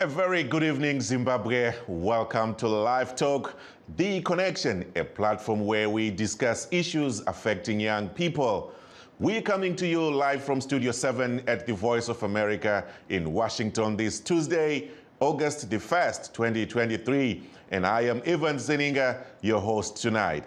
very good evening, Zimbabwe. Welcome to Livetalk, The Connection, a platform where we discuss issues affecting young people. We're coming to you live from Studio 7 at the Voice of America in Washington this Tuesday, August the 1st, 2023. And I am Ivan Zeninga, your host tonight.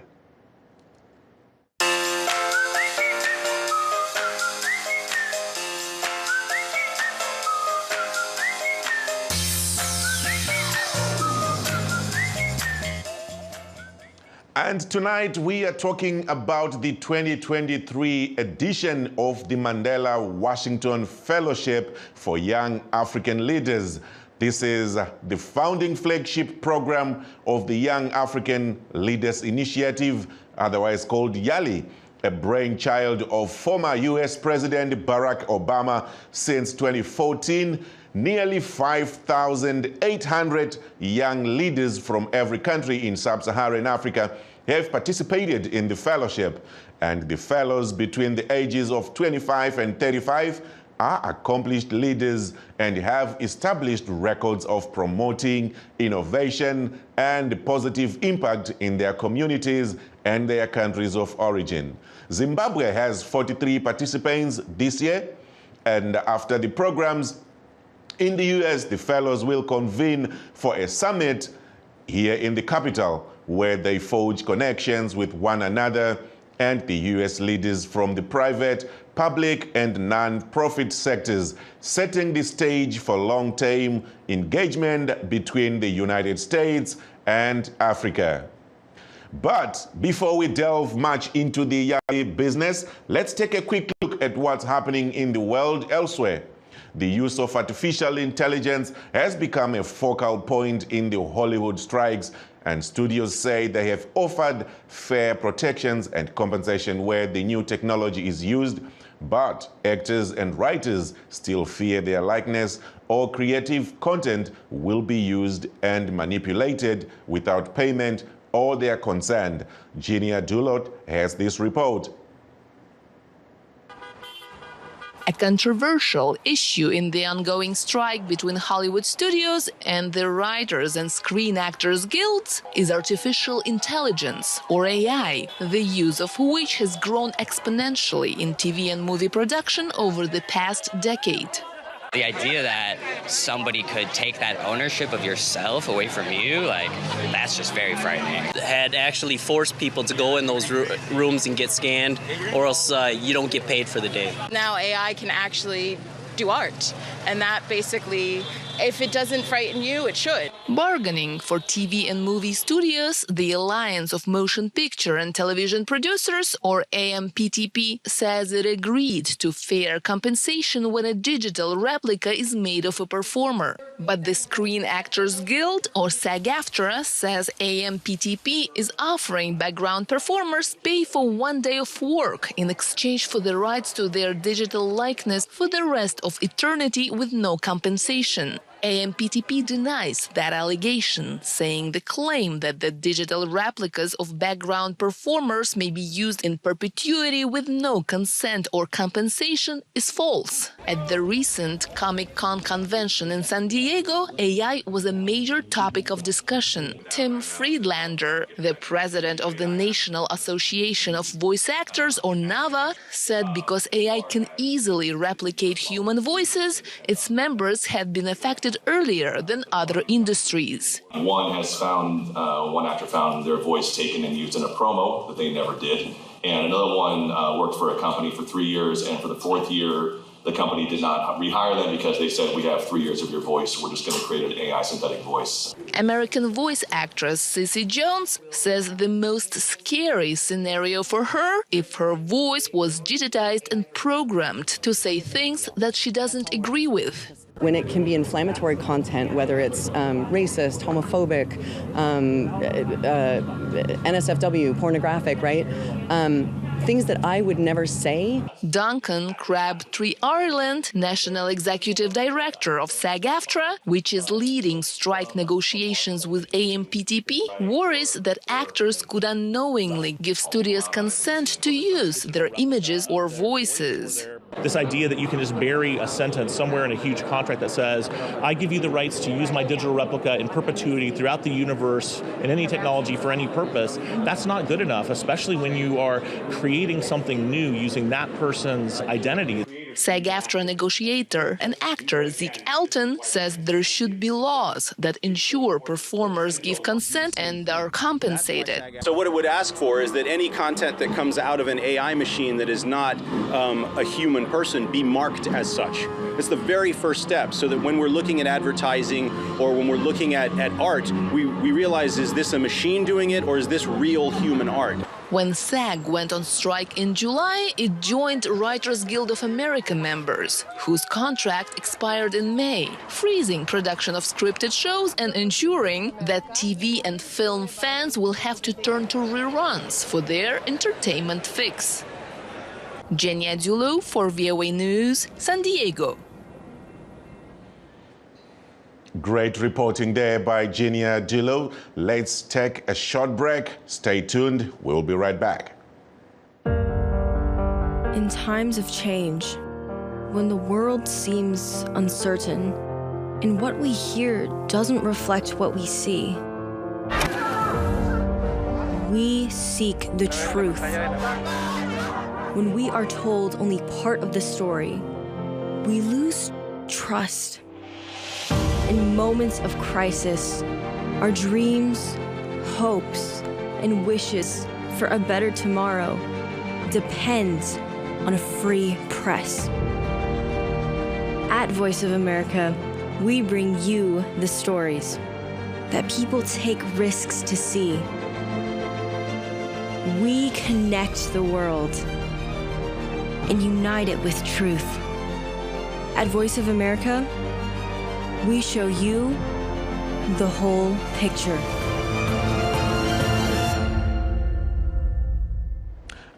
And tonight we are talking about the 2023 edition of the Mandela Washington Fellowship for Young African Leaders. This is the founding flagship program of the Young African Leaders Initiative, otherwise called YALI, a brainchild of former US President Barack Obama. Since 2014. Nearly 5,800 young leaders from every country in sub-Saharan Africa have participated in the fellowship, and the fellows between the ages of 25 and 35 are accomplished leaders and have established records of promoting innovation and positive impact in their communities and their countries of origin. Zimbabwe has 43 participants this year, and after the programs in the US, the fellows will convene for a summit here in the capital, where they forge connections with one another and the US leaders from the private, public, and non-profit sectors, setting the stage for long-term engagement between the United States and Africa. But before we delve much into the YALI business, let's take a quick look at what's happening in the world elsewhere. The use of artificial intelligence has become a focal point in the Hollywood strikes, and studios say they have offered fair protections and compensation where the new technology is used, but actors and writers still fear their likeness or creative content will be used and manipulated without payment or their consent. Genia Dulot has this report. A controversial issue in the ongoing strike between Hollywood studios and the Writers and Screen Actors Guilds is artificial intelligence, or AI, the use of which has grown exponentially in TV and movie production over the past decade. The idea that somebody could take that ownership of yourself away from you, that's just very frightening. Had actually forced people to go in those rooms and get scanned, or else you don't get paid for the day. Now AI can actually do art, and that basically, if it doesn't frighten you, it should. Bargaining for TV and movie studios, the Alliance of Motion Picture and Television Producers, or AMPTP, says it agreed to fair compensation when a digital replica is made of a performer. But the Screen Actors Guild, or SAG-AFTRA, says AMPTP is offering background performers pay for 1 day of work in exchange for the rights to their digital likeness for the rest of eternity with no compensation. AMPTP denies that allegation, saying the claim that the digital replicas of background performers may be used in perpetuity with no consent or compensation is false. At the recent Comic-Con convention in San Diego, AI was a major topic of discussion. Tim Friedlander, the president of the National Association of Voice Actors, or NAVA, said because AI can easily replicate human voices, its members had been affected earlier than other industries. One actor found their voice taken and used in a promo that they never did, and another one worked for a company for 3 years, and for the 4th year the company did not rehire them because they said, we have 3 years of your voice, we're just going to create an AI synthetic voice. American voice actress Cissy Jones says the most scary scenario for her if her voice was digitized and programmed to say things that she doesn't agree with. When it can be inflammatory content, whether it's racist, homophobic, NSFW, pornographic, right? Things that I would never say. Duncan Crabtree Ireland, National Executive Director of SAG-AFTRA, which is leading strike negotiations with AMPTP, worries that actors could unknowingly give studios consent to use their images or voices. This idea that you can just bury a sentence somewhere in a huge contract that says, I give you the rights to use my digital replica in perpetuity throughout the universe in any technology for any purpose, that's not good enough, especially when you are creating something new using that person's identity. SAG-AFTRA negotiator and actor Zeke Elton says there should be laws that ensure performers give consent and are compensated. So what it would ask for is that any content that comes out of an AI machine that is not a human person be marked as such. It's the very first step, so that when we're looking at advertising or when we're looking at art, we realize, is this a machine doing it or is this real human art? When SAG went on strike in July, it joined Writers Guild of America members, whose contract expired in May, freezing production of scripted shows and ensuring that TV and film fans will have to turn to reruns for their entertainment fix. Genia Dulo for VOA News, San Diego. Great reporting there by Genia Dulo. Let's take a short break. Stay tuned. We'll be right back. In times of change, when the world seems uncertain and what we hear doesn't reflect what we see, we seek the truth. When we are told only part of the story, we lose trust. In moments of crisis, our dreams, hopes, and wishes for a better tomorrow depends on a free press. At Voice of America, we bring you the stories that people take risks to see. We connect the world and unite it with truth. At Voice of America, we show you the whole picture.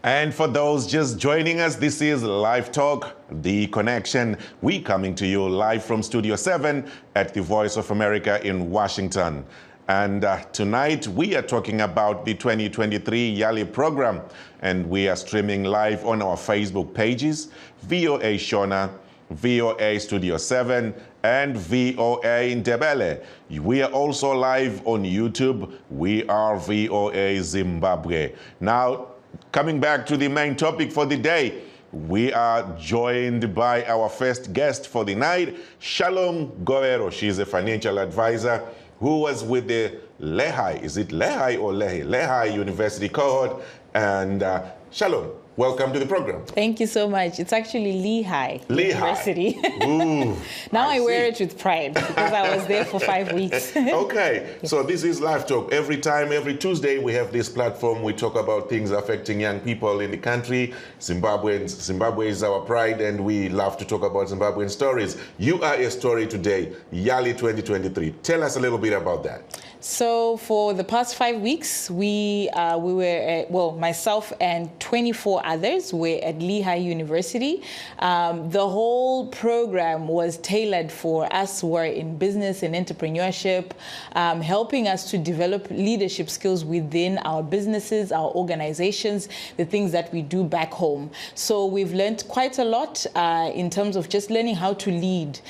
And for those just joining us, this is Livetalk, The Connection. We coming to you live from Studio 7 at the Voice of America in Washington. And tonight we are talking about the 2023 Yali program. And we are streaming live on our Facebook pages, VOA Shona, VOA Studio 7, and VOA Ndebele. We are also live on YouTube. We are VOA Zimbabwe. Now, coming back to the main topic for the day, we are joined by our first guest for the night, Shalom Guerrero. She's a financial advisor who was with the Lehigh, is it Lehigh or Lehigh? Lehigh University cohort. And Shalom, welcome to the program. Thank you so much. It's actually Lehigh University. Ooh, now I wear it with pride because I was there for 5 weeks. Okay, so this is Livetalk. Every time, every Tuesday, we have this platform. We talk about things affecting young people in the country. Zimbabwe is our pride, and we love to talk about Zimbabwean stories. You are a story today, Yali 2023. Tell us a little bit about that. So for the past 5 weeks, we were, myself and 24 others were at Lehigh University. The whole program was tailored for us who are in business and entrepreneurship, helping us to develop leadership skills within our businesses, our organizations, the things that we do back home. So we've learned quite a lot in terms of just learning how to lead,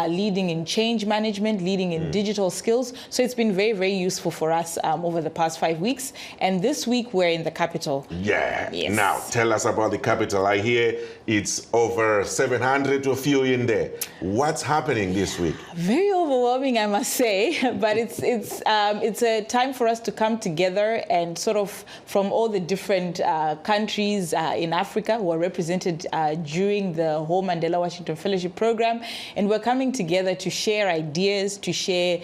leading in change management, leading in digital skills. So it's been very, very useful for us over the past 5 weeks. And this week we're in the capital. Yeah. Yes. Now, tell us about the capital. I hear it's over 700 to a few in there. What's happening this week? Very overwhelming, I must say, but it's a time for us to come together and sort of from all the different countries in Africa who are represented during the whole Mandela Washington Fellowship Program, and we're coming together to share ideas, to share,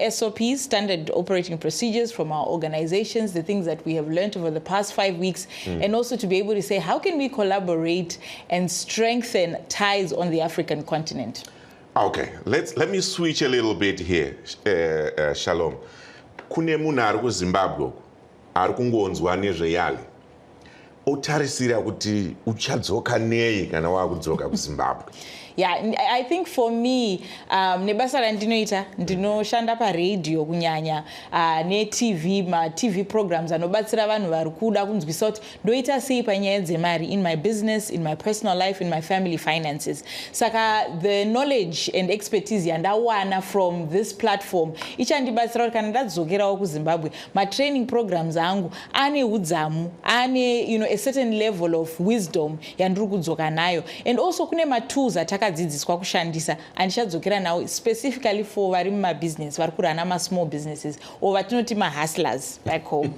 SOPs, standard operating procedures from our organizations, the things that we have learned over the past 5 weeks, and also to be able to say, how can we collaborate and strengthen ties on the African continent? Okay, let me switch a little bit here, Shalom. Kune munhu ari kuZimbabwe ari kungonzwa nezveYali. Otarisira kuti uchadzoka nei kana wakudzoka kuZimbabwe? Yeah, I think for me, nebasa randinoita ndinoshanda paradio kunyanya TV programs anobatsira vanhu vari kuda kunzwisa kuti ndoita sei panyaya dzemari in my business, in my personal life, in my family finances. Saka the knowledge and expertise yandawana from this platform ichandibatsira kuti kana ndadzokerawo kuZimbabwe training programs angu ane udzamu ane a certain level of wisdom yandiri kudzoka nayo, and also kune tools atakadzidziswa kushandisa andichadzokera nawo specifically for vari mumabusiness vari kurana small businesses or vatinoti hustlers back home.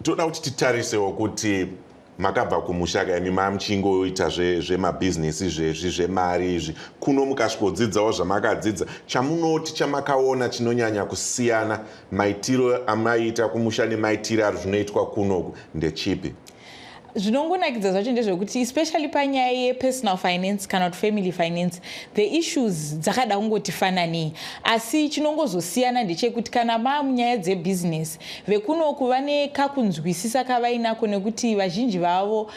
Toda kuti titarisewo kuti makabva kumusha kani mamuchingoita zvemabhizinesi zvemari izvi kuno mukasvikodzidzawo zvamakadzidza, chamunoti chamakaona chinonyanya kusiyana maitiro amaita kumusha nemaitiro ari zvinoitwa kunoku ndechipi? Zvinongonakidza zvacho ndezvekuti especially panyaya yepersonal finance kana kuti family finance the issues dzakada kungoti fanani, asi chinongozosiyana ndechekuti kana munyaya dzebusiness vekunoku vane kakunzwisisa kavainako nekuti vazhinji vavo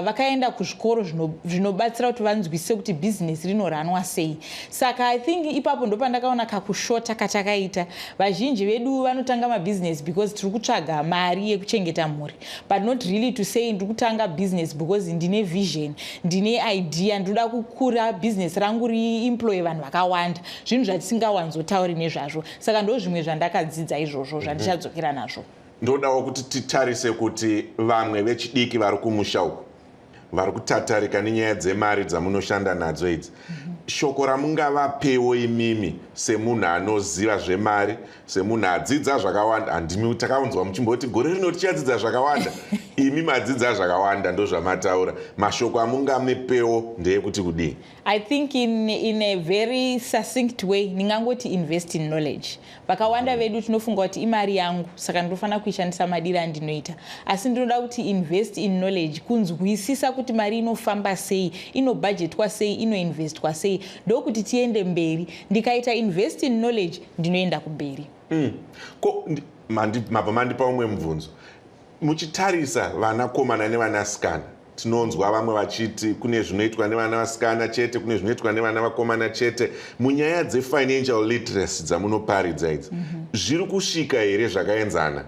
vakaenda kuzvikoro zvinobatsira kuti vanzwisise kuti business rinoranwa sei. Saka I think ipapo ndopandakaona kakushota katakaita. Vazhinji vedu vanotanga mabusiness because tiri kutsvaga mari yekuchengeta mhuri, but not really to say kutanga business because ndine vision, ndine idea, ndoda kukura business rangu employ vanhu vakawanda, zvinhu zvatisingawanzotauri nezvazvo. Saka ndo zvimwe zvandakadzidza izvozvo zvandichadzokera nazvo. Ndodawo kuti titarise kuti vamwe vechidiki vari kumusha uku vari kutatarika nenyaya dzemari dzamunoshanda nadzo idzi, shoko ramungavapewo imimi semunhu anoziva zvemari, semunhu adzidza zvakawanda. Handimi takaunzwa muchimboti gore rino tichadzidza zvakawanda, imi madzidza zvakawanda ndozvamataura. Mashoko amungamepewo ndeyekuti kudii? I think in a very succinct way ningangoti invest in knowledge. Vakawanda vedu tinofunga kuti imari yangu saka ndinofanira kuishandisa madira andinoita, asi ndinoda kuti invest in knowledge, kunzwisisa kuti mari inofamba sei, inobudgetwa sei, inoinvestwa sei, ndokuti tiende mberi. Ndikaita invest in knowledge ndinoenda kumberi. Mabva mandipa umwe mubvunzo. Muchitarisa vanakomana nevanasikana, tinonzwa vamwe vachiti kune zvinoitwa nevana vasikana chete, kune zvinoitwa nevana vakomana chete. Munyaya dzefinancial literacy dzamunoparidza idzi, zviri kusvika here zvakaenzana?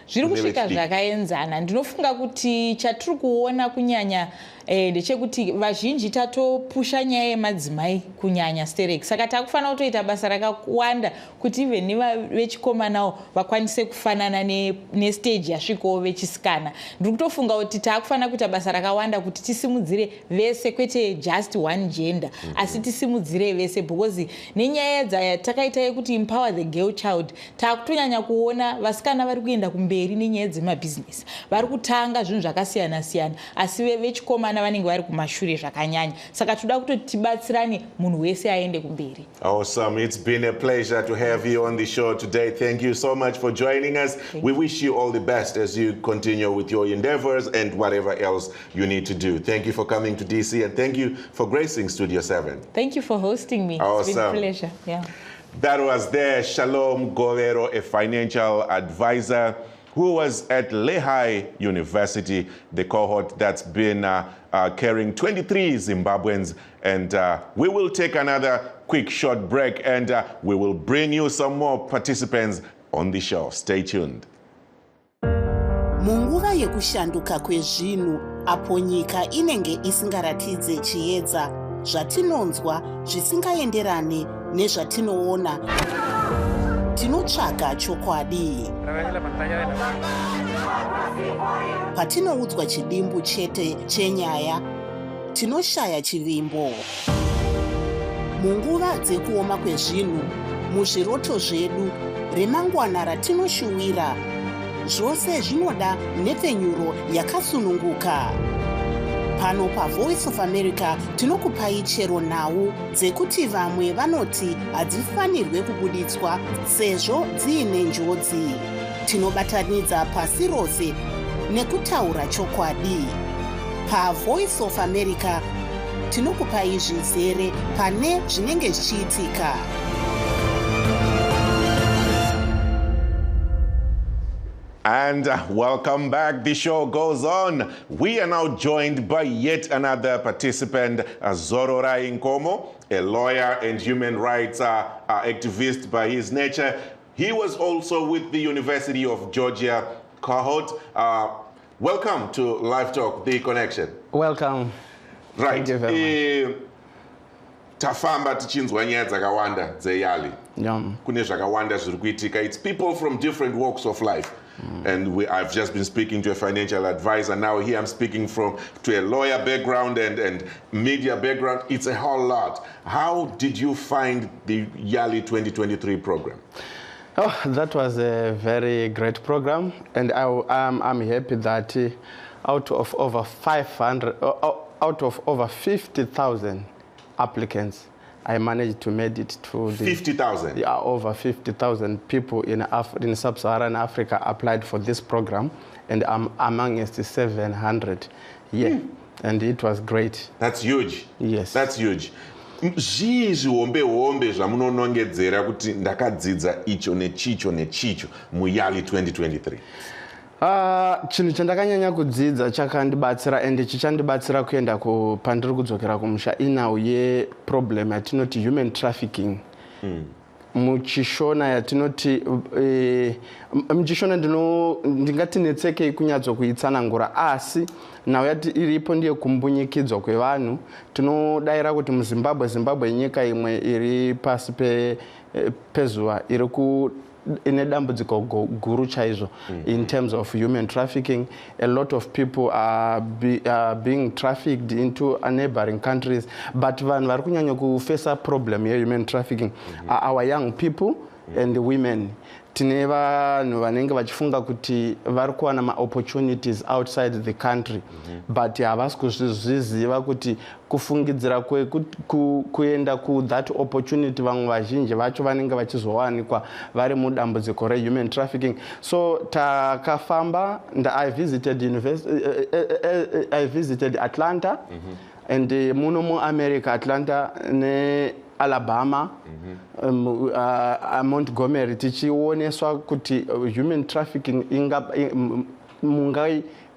Zviri kusvika zvakaenzana. Ndinofunga kuti chatiri kuona kunyanya ndechekuti vazhinji tatopusha nyaya yemadzimai kunyanya stereki. Saka takufanira kutoita basa rakawanda kuti even vechikomanawo vakwanise kufanana nestage yasvikawo vechisikana. Ndiri kutofunga kuti takufanira kuita basa rakawanda kuti tisimudzire vese, kwete just one gender, asi tisimudzire vese, because nenyaya dzatakaita yekuti empower the girl child takutonyanya kuona vasikana vari kuenda kumberi nenyaya dzemabhizinesi, vari kutanga zvinhu zvakasiyana siyana, asi vechikomana vanenge vari kumashure zvakanyanya. Saka toda kuti tibatsirane munhu wese aende kumberi. Awesome. It's been a pleasure to have you on the show today. Thank you so much for joining us. We wish you all the best as you continue with your endeavors and whatever else you need to do. Thank you for coming to DC, and thank you for gracing Studio 7. Thank you for hosting me. Awesome. It's been a pleasure. Yeah. That was Shalom Guerrero, a financial advisor who was at Lehigh University, the cohort that's been carrying 23 Zimbabweans. And we will take another quick short break, and we will bring you some more participants on the show. Stay tuned. Munguva yekushanduka kwezvinhu apo nyika inenge isingaratidze chiedza, zvatinonzwa zvisingaenderane nezvatinoona, tinotsvaga chokwadi. Patinoudzwa chidimbu chete chenyaya, tinoshaya chivimbo. Munguva dzekuoma kwezvinhu, muzviroto zvedu, remangwana ratinoshuwira, zvose zvinoda nhepfenyuro yakasununguka. Pano paVoice of America tinokupai chero nhau dzekuti vamwe vanoti hadzifanirwe kubuditswa sezvo dziine njodzi. Tinobatanidza pasi rose nekutaura chokwadi. PaVoice of America tinokupai zvizere pane zvinenge zvichiitika. And welcome back. The show goes on. We are now joined by yet another participant, Zorora Inkomo, a lawyer and human rights activist by his nature. He was also with the University of Georgia cohort. Welcome to Livetalk, The Connection. Welcome. Right. Thank you very much. Tafamba tichinzwa nyaya dzakawanda dzeyali. Kune zvakawanda zviri kuitika. It's people from different walks of life. And I've just been speaking to a financial advisor. Now here I'm speaking to a lawyer background and media background. It's a whole lot. How did you find the Yali 2023 program? Oh, that was a very great program. And I'm happy that out of over 50,000 applicants, I managed to make it to the 50,000. Yeah, over 50,000 people in sub-Saharan Africa applied for this program, and I'm amongst the 700. Yeah, and it was great. That's huge. Yes, that's huge. Zviombe zvamunonongedzera kuti ndakadzidza icho nechicho nechicho muyali 2023. Chinhu chandakanyanya kudzidza chakandibatsira ende chichandibatsira kuenda pandiri kudzokera kumusha inhau yeproblem yatinoti human trafficking. Muchishona yatinoti muchishona ndingati netsekei kunyatsokuitsanangura, asi nhau yati iripo ndiye kumbunyikidzwa kwevanhu. Tinodayira kuti Zimbabwe nyika imwe iri pasi pezuva iri ine dambudziko guru chaizvo in terms of human trafficking. A lot of people are being trafficked into neighboring countries, but vanhu vari kunyanya kufesa problem human trafficking are our young people and women. Tine vanhu vanenge vachifunga kuti vari kuwana ma-opportunities outside the country, but havasi kuzviziva kuti kufungidzira kuenda that opportunity vamwe vazhinji vacho vanenge vachizowanikwa vari mudambudziko rehuman trafficking. So takafamba I visited Atlanta and muno mu-America, Atlanta ne Alabama, Montgomery, tichioneswa kuti human trafficking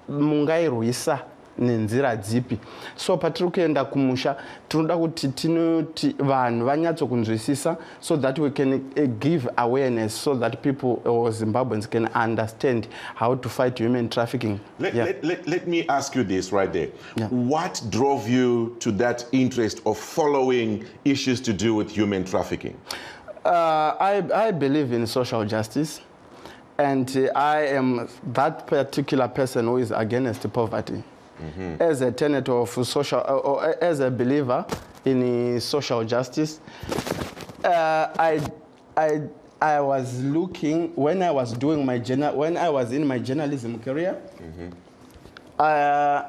mungairwisa nenzira dzipi. So patiri kuenda kumusha tinoda kuti tinoti vanhu vanyatsokunzwisisa so that we can give awareness so that people or Zimbabweans can understand how to fight human trafficking. Let me ask you this right there. What drove you to that interest of following issues to do with human trafficking? I believe in social justice, and I am that particular person who is against poverty. As a tenet of social, or as a believer in social justice, I was looking when I was doing when I was in my journalism career. No,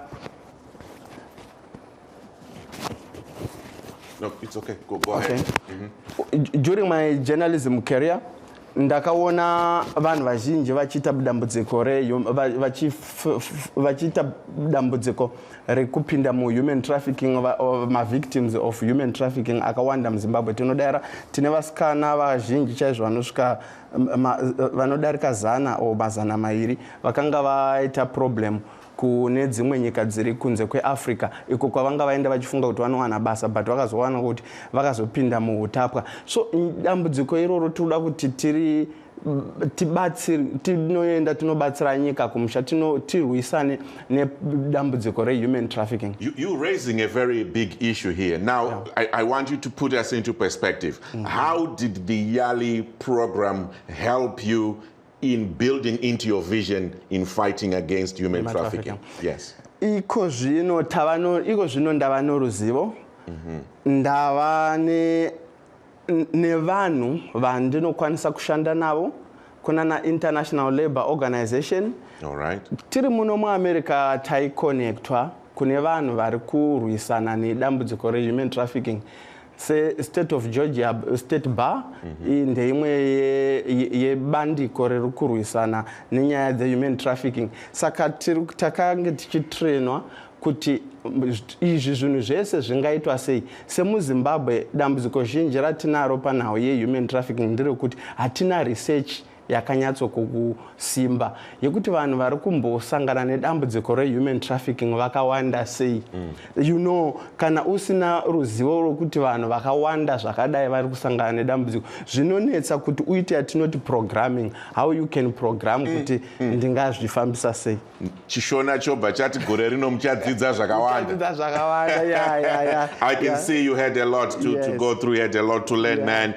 it's okay. Go ahead. During my journalism career, ndakaona vanhu vazhinji vachiita dambudziko rekupinda muhuman trafficking, victims of human trafficking akawanda muZimbabwe. Tinodayira tine vasikana vazhinji chaizvo vanosvika vanodarika 100 o 200 vakanga vaita problem kune dzimwe nyika dziri kunze kweAfrica iko kwavanga vaenda vachifunga kuti vanowana basa, but vakazowana kuti vakazopinda muutapwa. So dambudziko iroro tinoda kuti tinoenda tinobatsira nyika kumusha tirwisane nedambudziko rehuman trafficking. You're raising a very big issue here. Now, I want you to put us into perspective. How did the Yali program help you in building into your vision in fighting against human trafficking? Yes. Iko zvino ndava noruzivo, ndava nevanhu vandinokwanisa kushanda navo kuna International Labour Organization. All right. Tiri muno muAmerica taiconnectwa kune vanhu vari kurwisana nedambudziko rehuman trafficking. State of Georgia State Bar ndeimwe yebandiko riri kurwisana nenyaya dzehuman trafficking. Saka takange tichitrainwa kuti izvi zvinhu zvese zvingaitwa sei. SemuZimbabwe dambudziko zhinji ratinaro panhau yehuman trafficking nderekuti hatina research yakanyatsokusimba yekuti vanhu vari kumbosangana nedambudziko rehuman trafficking vakawanda sei. You know, kana usina ruzivo rokuti vanhu vakawanda zvakadai vari kusangana nedambudziko zvinonetsa kuti uite yatinoti programming, how you can program kuti ndingazvifambisa sei. Chishona chobva chati gore rino muchadzidza zvakawanda. I can see you had a lot to go through, you had a lot to learn, man.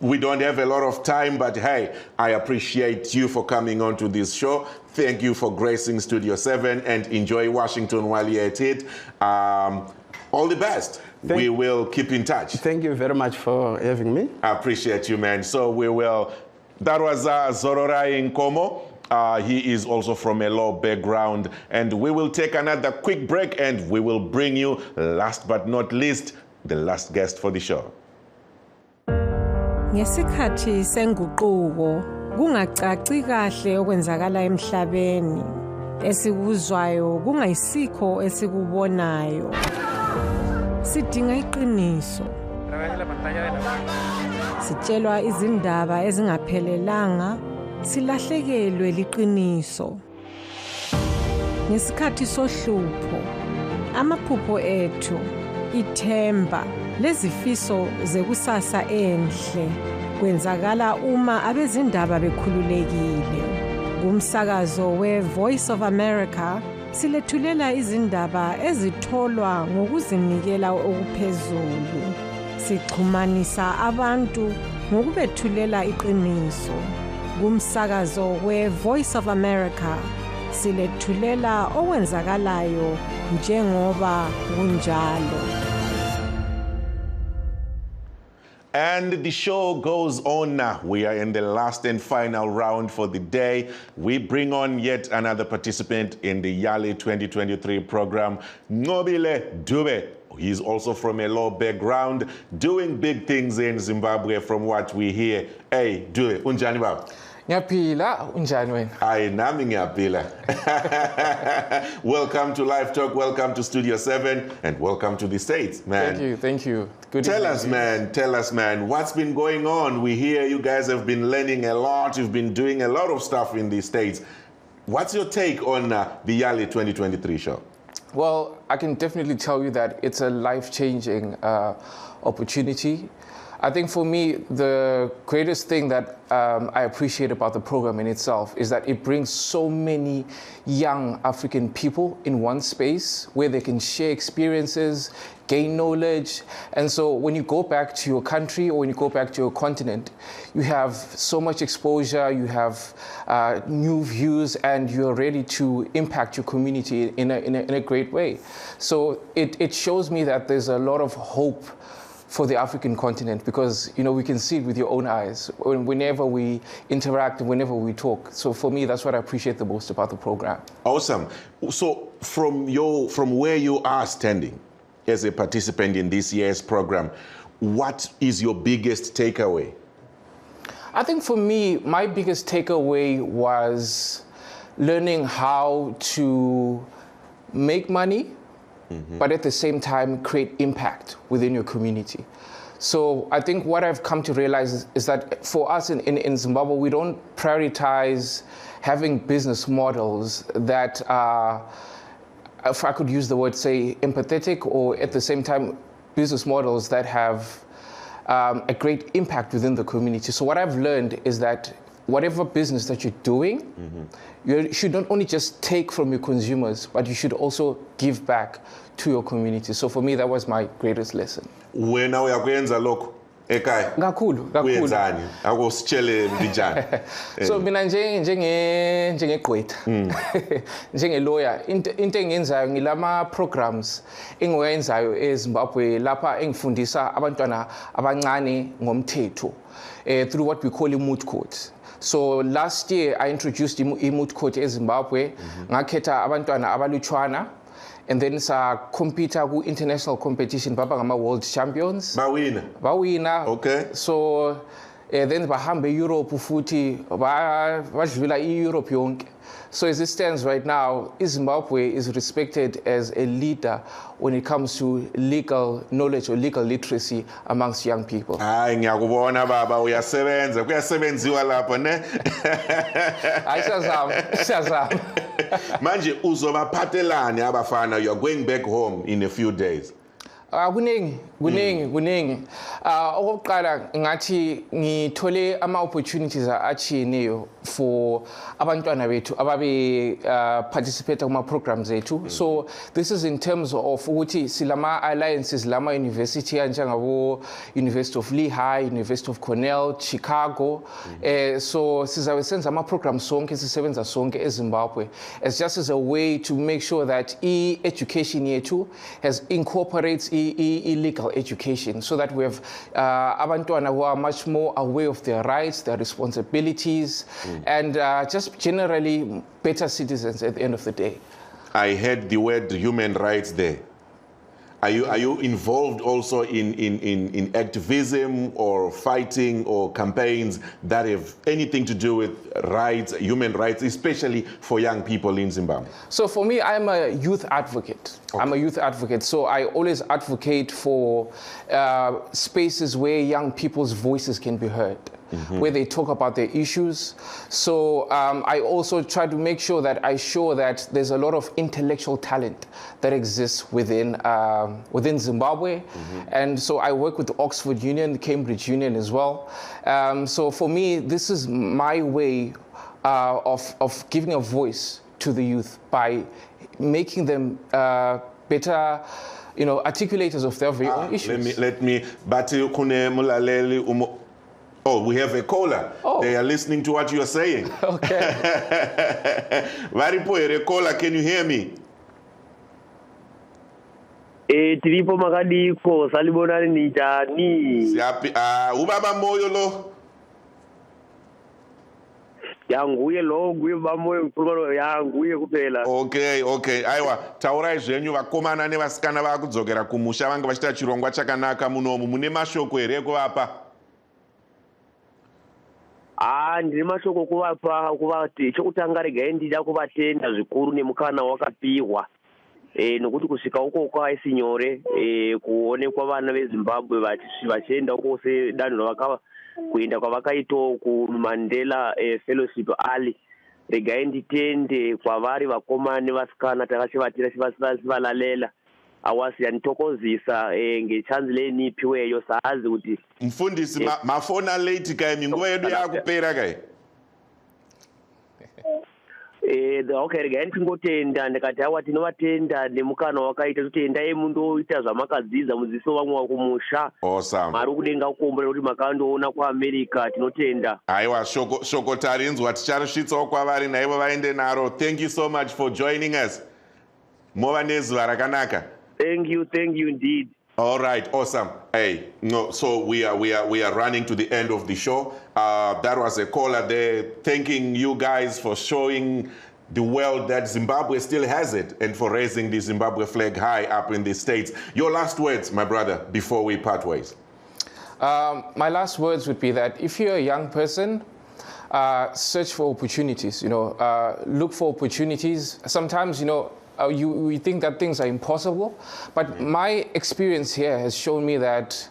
We don't have a lot of time, but hey, I appreciate you for coming on to this show. Thank you for gracing Studio 7 and enjoy Washington while you're at it. All the best. We will keep in touch. Thank you very much for having me. I appreciate you, man. So we will. That was Zororai Nkomo. He is also from a law background. And we will take another quick break and we will bring you, last but not least, the last guest for the show. Ngesikhathi senguquko kungacaci kahle okwenzakala emhlabeni esikuzwayo kungayisikho esikubonayo sidinga iqiniso sitshelwa izindaba ezingaphelelanga silahlekelwe liqiniso ngesikhathi sohlupho amaphupho ethu ithemba lezifiso zekusasa enhle kwenzakala uma abezindaba bekhululekile kumsakazo we-Voice of America silethulela izindaba ezitholwa ngokuzinikela okuphezulu sixhumanisa abantu ngokubethulela iqiniso kumsakazo we-Voice of America silethulela okwenzakalayo njengoba kunjalo. And the show goes on now. We are in the last and final round for the day. We bring on yet another participant in the Yali 2023 program, Nobile Dube. He's also from a law background, doing big things in Zimbabwe from what we hear. Hey, Dube, unjani baba? Ngiyaphila, unjani wena? Hayi nami ngiyaphila. Welcome to Live Talk, welcome to Studio 7, and welcome to the States, man. Thank you. Good tell us, man, what's been going on? We hear you guys have been learning a lot, you've been doing a lot of stuff in the States. What's your take on the Yali 2023 show? Well, I can definitely tell you that it's a life-changing opportunity. I think for me, the greatest thing that I appreciate about the program in itself is that it brings so many young African people in one space where they can share experiences, gain knowledge. And so when you go back to your country or when you go back to your continent, you have so much exposure, you have new views, and you're ready to impact your community in a great way. So it shows me that there's a lot of hope for the African continent because, you know, we can see it with your own eyes whenever we interact and whenever we talk. So for me, that's what I appreciate the most about the program. Awesome. So from where you are standing as a participant in this year's program, what is your biggest takeaway? I think for me, my biggest takeaway was learning how to make money, but at the same time create impact within your community. So I think what I've come to realize is that for us in Zimbabwe, we don't prioritize having business models that are, if I could use the word, say, empathetic, or at the same time, business models that have a great impact within the community. So what I've learned is that whatever business that you're doing, you should not only just take from your consumers, but you should also give back to your community. So for me, that was my greatest lesson. Wena uyakuyenza lokho ekhaya? Kakhulu. Uyenzani? Akusitshele mbijani. So mina njengegqwetha, njenge-lawyer, into engiyenzayo ngilama programs engiwenzayo eZimbabwe lapha engifundisa abantwana abancane ngomthetho through what we call moot courts. So last year I introduced moot court eZimbabwe, ngakhetha abantwana abalutshwana, and then compete ku international competition baba ngama world champions. Bawina. Okay. So then bahambe Europe futhi badlula Europe yonke. So as it stands right now, Zimbabwe is respected as a leader when it comes to legal knowledge or legal literacy amongst young people. Hayi ngiyakubona baba uyasebenza kuyasebenziwa lapho ne. Siyazama. Manje uzobaphathelani abafana, you are going back home in a few days. Kuningi. Okokuqala ngathi ngithole ama-opportunities achiyeneyo for abantwana bethu ababe participate kuma-programs ethu. So this is in terms of ukuthi silama alliances lama university njengabo University of Lehigh, University of Cornell, Chicago. So sizabe senza ama-programs sonke sisebenza sonke eZimbabwe as just as a way to make sure that education yethu has incorporates illegal education, so that we have abantwana who are much more aware of their rights, their responsibilities, and just generally better citizens at the end of the day. I heard the word human rights there. Are you involved also in activism or fighting or campaigns that have anything to do with rights, human rights, especially for young people in Zimbabwe? So for me, I'm a youth advocate. Okay. I'm a youth advocate, so I always advocate for spaces where young people's voices can be heard. Where they talk about their issues. So I also try to make sure that there's a lot of intellectual talent that exists within Zimbabwe. And so I work with the Oxford Union, the Cambridge Union as well. So for me, this is my way of giving a voice to the youth by making them better, articulators of their very own issues. Let me, oh, we have a caller. Oh. They are listening to what you are saying. Okay. Varipo, caller, can you hear me? Tiripo makadiko, salibonani nijani. Siapi, ubaba moyo lo. Yanguye lo, nguye bamoyo mfumano yanguye kupela. Okay. Aiwa, taurai zvenyu vakomana nevasikana vakudzokera kumusha vanga vachita chirongwa chakanaka munomu. Mune mashoko here kuvapa? Ndine mashoko kuvati chokutanga regai ndida kuvatenda zvikuru nemukana wakapiwa nokuti kusvika uko haisi nyore kuonekwa vana veZimbabwe vachienda uko sedanho kuenda kwavakaitawo kuMandela fellowship ali regai nditende kwavari vakomana nevasikana takachivatira chivalalela awasi yanitokozisa ngechanzi lenipiweyo saazi kuti mfundisi mafona late kai minguva yedu yakupera kai. Okay, regai ndingotenda ndikati hawa tinovatenda nemukana wakaita totendaye mundoita zvamakadzidza mudziso vamwe wakumusha. Awesome. Mari kudenga kukomborera kuti makandoona kuAmerica tinotenda. Aiwa, shoko tarinzwa ticharisvitsawo kwavari naivo vaende naro. Thank you so much for joining us. Mova nezuva rakanaka. Thank you indeed. All right, awesome. Hey, so we are running to the end of the show. That was a caller there thanking you guys for showing the world that Zimbabwe still has it and for raising the Zimbabwe flag high up in the States. Your last words, my brother, before we part ways. My last words would be that if you're a young person, search for opportunities, look for opportunities. Sometimes, we think that things are impossible, but my experience here has shown me that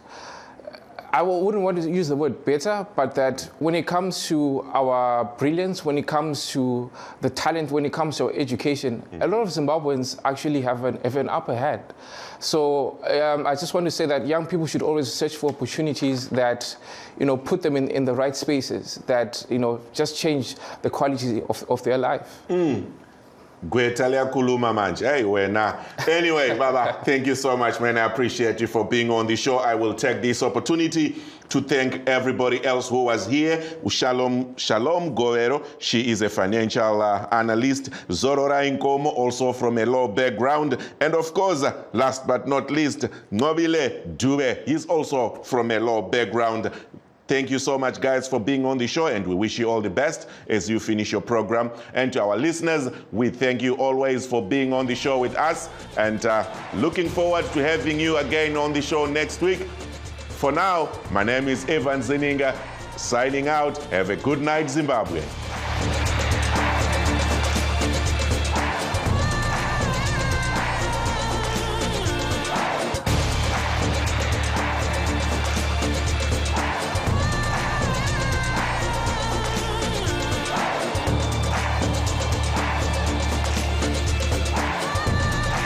I wouldn't want to use the word better, but that when it comes to our brilliance, when it comes to the talent, when it comes to our education, a lot of Zimbabweans actually have an upper hand. So I just want to say that young people should always search for opportunities that, put them in the right spaces, that, just change the quality of their life. Hey, anyway, Baba, thank you so much, man. I appreciate you for being on the show. I will take this opportunity to thank everybody else who was here. Shalom Guerrero, she is a financial analyst. Zorora Nkomo, also from a law background. And of course, last but not least, Nobile Dube, he's also from a law background. Thank you so much, guys, for being on the show, and we wish you all the best as you finish your program. And to our listeners, we thank you always for being on the show with us, and looking forward to having you again on the show next week. For now, my name is Evan Zeninga. Signing out. Have a good night, Zimbabwe.